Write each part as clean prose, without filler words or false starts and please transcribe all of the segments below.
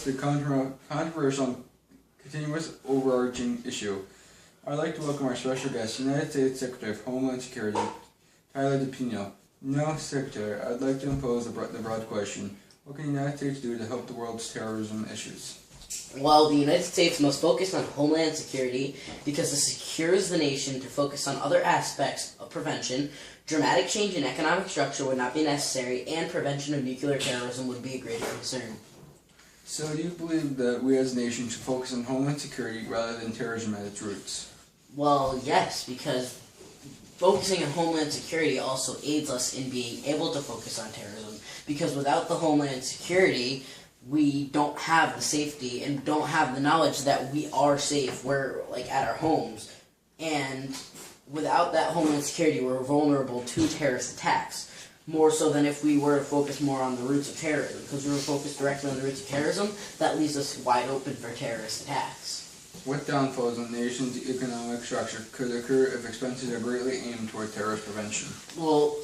The controversial, continuous, overarching issue. I'd like to welcome our special guest, United States Secretary of Homeland Security, Tyler DePino. Now, Secretary, I'd like to impose the broad question: what can the United States do to help the world's terrorism issues? Well, the United States must focus on homeland security because it secures the nation to focus on other aspects of prevention. Dramatic change in economic structure would not be necessary, and prevention of nuclear terrorism would be a greater concern. So, do you believe that we as a nation should focus on homeland security rather than terrorism at its roots? Well, yes, because focusing on homeland security also aids us in being able to focus on terrorism. Because without the homeland security, we don't have the safety and don't have the knowledge that we are safe. We're like at our homes, and without that homeland security, we're vulnerable to terrorist attacks. More so than if we were to focus more on the roots of terrorism. Because we were focused directly on the roots of terrorism, that leaves us wide open for terrorist attacks. What downfalls in the nation's economic structure could occur if expenses are greatly aimed toward terrorist prevention? Well,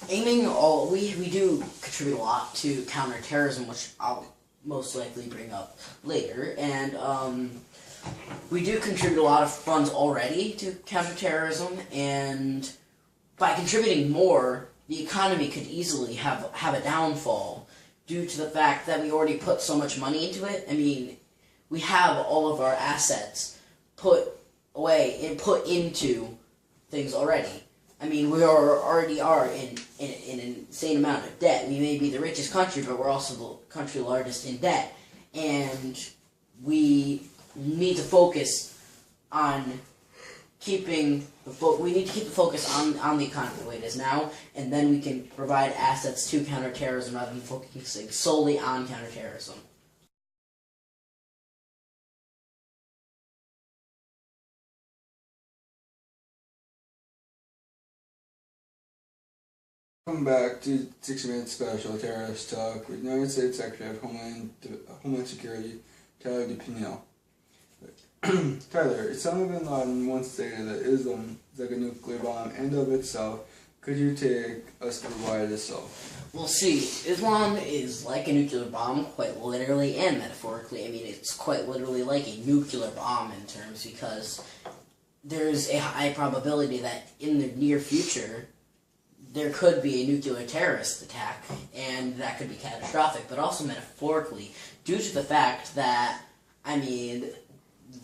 we do contribute a lot to counterterrorism, which I'll most likely bring up later, and we do contribute a lot of funds already to counterterrorism, and by contributing more, the economy could easily have a downfall due to the fact that we already put so much money into it. I mean, we have all of our assets put away and put into things already. I mean, we already are in an insane amount of debt. We may be the richest country, but we're also the country largest in debt. And we need to focus on keeping we need to keep the focus on the economy the way it is now, and then we can provide assets to counterterrorism rather than focusing solely on counterterrorism. Welcome back to 60-minute special terrorist talk with United States Secretary of Homeland Security, Tyler DePino. Tyler, Osama bin Laden once stated that Islam is like a nuclear bomb and of itself. Could you take us through why it is so? Well, see, Islam is like a nuclear bomb, quite literally and metaphorically. I mean, it's quite literally like a nuclear bomb in terms because there's a high probability that in the near future there could be a nuclear terrorist attack, and that could be catastrophic, but also metaphorically, due to the fact that, I mean,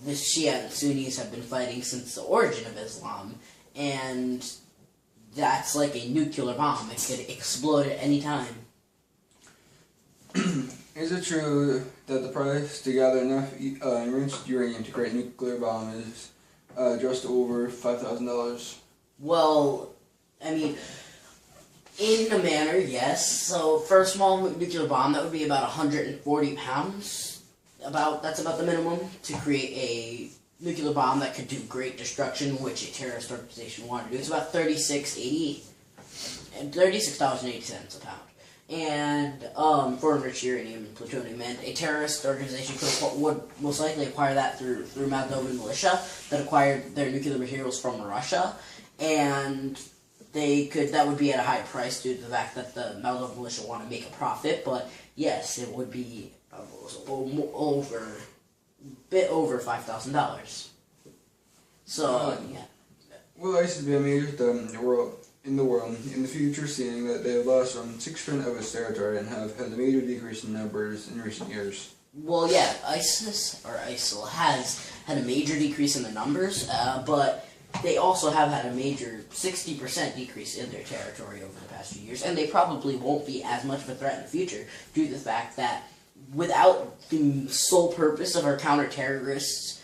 the Shia and Sunnis have been fighting since the origin of Islam, and that's like a nuclear bomb. It could explode at any time. Is it true that the price to gather enough enriched uranium to create a nuclear bomb is just over $5,000? Well, I mean, in a manner, yes. So for a small nuclear bomb, that would be about 140 pounds. That's about the minimum to create a nuclear bomb that could do great destruction, which a terrorist organization wanted to do. It's about $36.80 a pound. And for enriched uranium and plutonium, and a terrorist organization would most likely acquire that through Moldovan militia that acquired their nuclear materials from Russia, and that would be at a high price due to the fact that the Moldovan militia want to make a profit. But yes, it would be bit over $5,000. So yeah. Will ISIS be a major threat in the world in the future, seeing that they have lost around 6% of its territory and have had a major decrease in numbers in recent years? Well, yeah, ISIL has had a major decrease in the numbers, but they also have had a major 60% decrease in their territory over the past few years, and they probably won't be as much of a threat in the future due to the fact that without the sole purpose of our counter-terrorists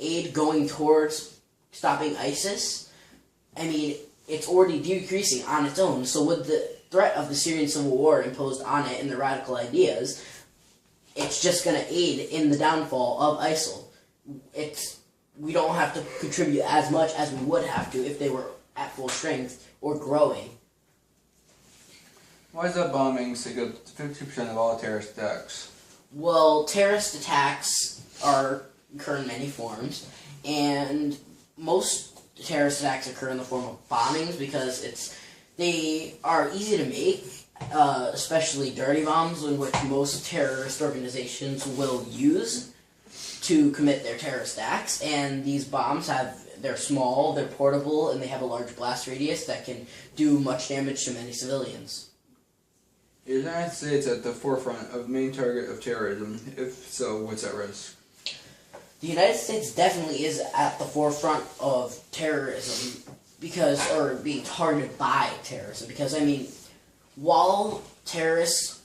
aid going towards stopping ISIS, I mean, it's already decreasing on its own. So with the threat of the Syrian civil war imposed on it and the radical ideas, it's just going to aid in the downfall of ISIL. We don't have to contribute as much as we would have to if they were at full strength or growing. Why is that bombing so good to 50% of all terrorist attacks? Well, terrorist attacks occur in many forms, and most terrorist attacks occur in the form of bombings because they are easy to make especially dirty bombs, in which most terrorist organizations will use to commit their terrorist acts. And these bombs they're small, they're portable, and they have a large blast radius that can do much damage to many civilians. Is the United States at the forefront of the main target of terrorism? If so, what's at risk? The United States definitely is at the forefront of terrorism or being targeted by terrorism. Because, I mean, while terrorists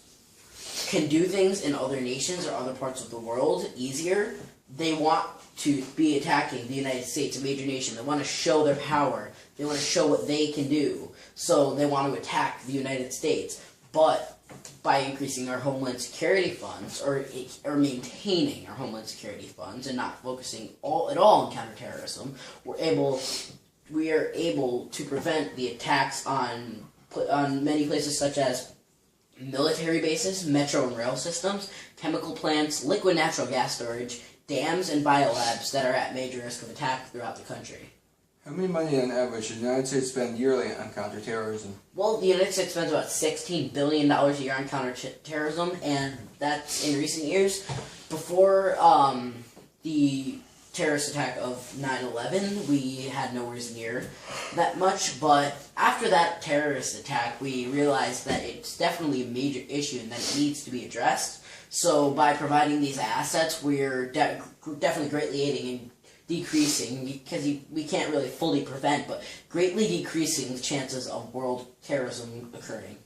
can do things in other nations or other parts of the world easier, they want to be attacking the United States, a major nation. They want to show their power. They want to show what they can do. So they want to attack the United States. But by increasing our Homeland Security funds, or maintaining our Homeland Security funds, and not focusing at all on counterterrorism, we are able to prevent the attacks on many places such as military bases, metro and rail systems, chemical plants, liquid natural gas storage, dams, and biolabs that are at major risk of attack throughout the country. How many money on average does the United States spend yearly on counterterrorism? Well, the United States spends about $16 billion a year on counterterrorism, and that's in recent years. Before the terrorist attack of 9/11, we had nowhere near that much, but after that terrorist attack, we realized that it's definitely a major issue and that it needs to be addressed. So by providing these assets, we're definitely greatly aiding in decreasing, because we can't really fully prevent, but greatly decreasing the chances of world terrorism occurring.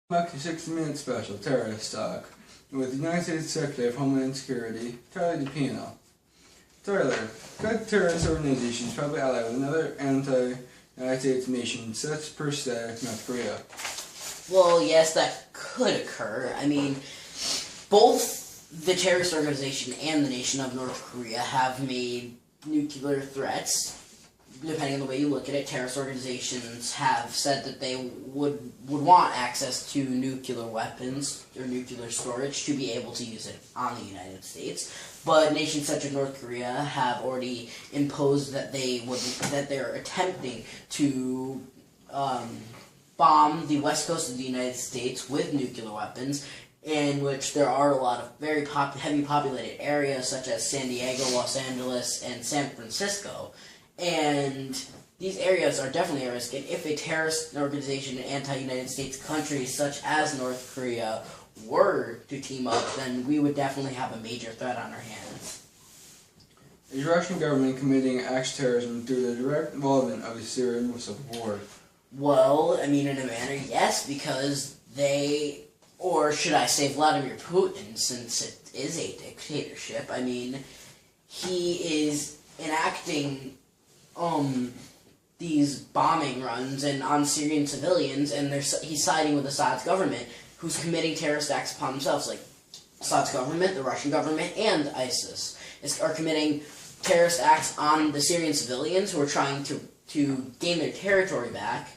Back to 60-minute special terrorist talk with the United States Secretary of Homeland Security, Tyler DePino. Tyler, could terrorist organizations probably ally with another anti-United States nation such per se North Korea? Well, yes, that could occur. I mean, both the terrorist organization and the nation of North Korea have made nuclear threats. Depending on the way you look at it, terrorist organizations have said that they would want access to nuclear weapons or nuclear storage to be able to use it on the United States. But nations such as North Korea have already imposed that they're attempting to bomb the west coast of the United States with nuclear weapons, in which there are a lot of very heavy populated areas such as San Diego, Los Angeles, and San Francisco. And these areas are definitely at risk, and if a terrorist organization in anti-United States countries such as North Korea were to team up, then we would definitely have a major threat on our hands. Is the Russian government committing acts of terrorism through the direct involvement of the Syrian civil war? Well, I mean, in a manner, yes, because or should I say Vladimir Putin, since it is a dictatorship, I mean, he is enacting these bombing runs on Syrian civilians, and he's siding with Assad's government, who's committing terrorist acts upon themselves. Like Assad's government, the Russian government, and ISIS are committing terrorist acts on the Syrian civilians who are trying to gain their territory back,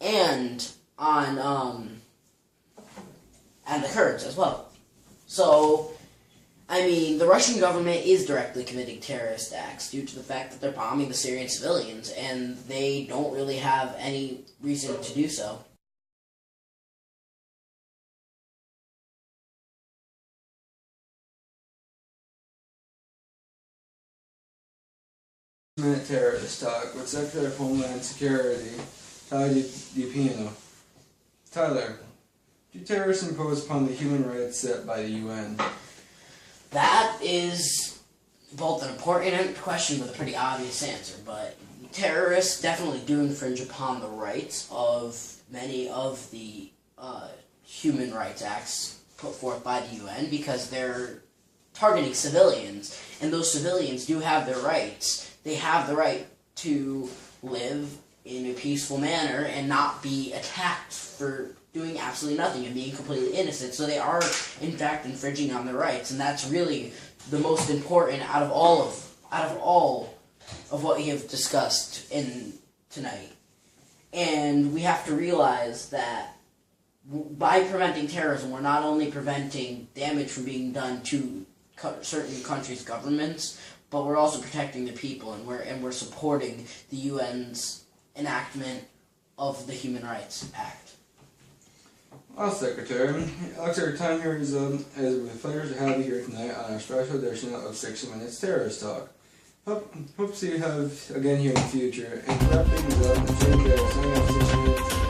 and on the Kurds as well. So, I mean, the Russian government is directly committing terrorist acts due to the fact that they're bombing the Syrian civilians, and they don't really have any reason to do so. Minute terrorist talk with Secretary of Homeland Security, Tyler DePino. Tyler, do terrorists impose upon the human rights set by the UN? That is both an important question with a pretty obvious answer, but terrorists definitely do infringe upon the rights of many of the human rights acts put forth by the UN, because they're targeting civilians, and those civilians do have their rights. They have the right to live in a peaceful manner and not be attacked for doing absolutely nothing and being completely innocent. So they are, in fact, infringing on their rights, and that's really the most important out of all of what we have discussed tonight. And we have to realize that by preventing terrorism, we're not only preventing damage from being done to certain countries' governments, but we're also protecting the people, and we're supporting the UN's enactment of the Human Rights Act. Well, Secretary, it looks like our time here is up, as it was a pleasure to have you here tonight on our special edition of 60 Minutes Terrorist Talk. Hope to see you have again here in the future. And to wrap things up, the signing off 60 Minutes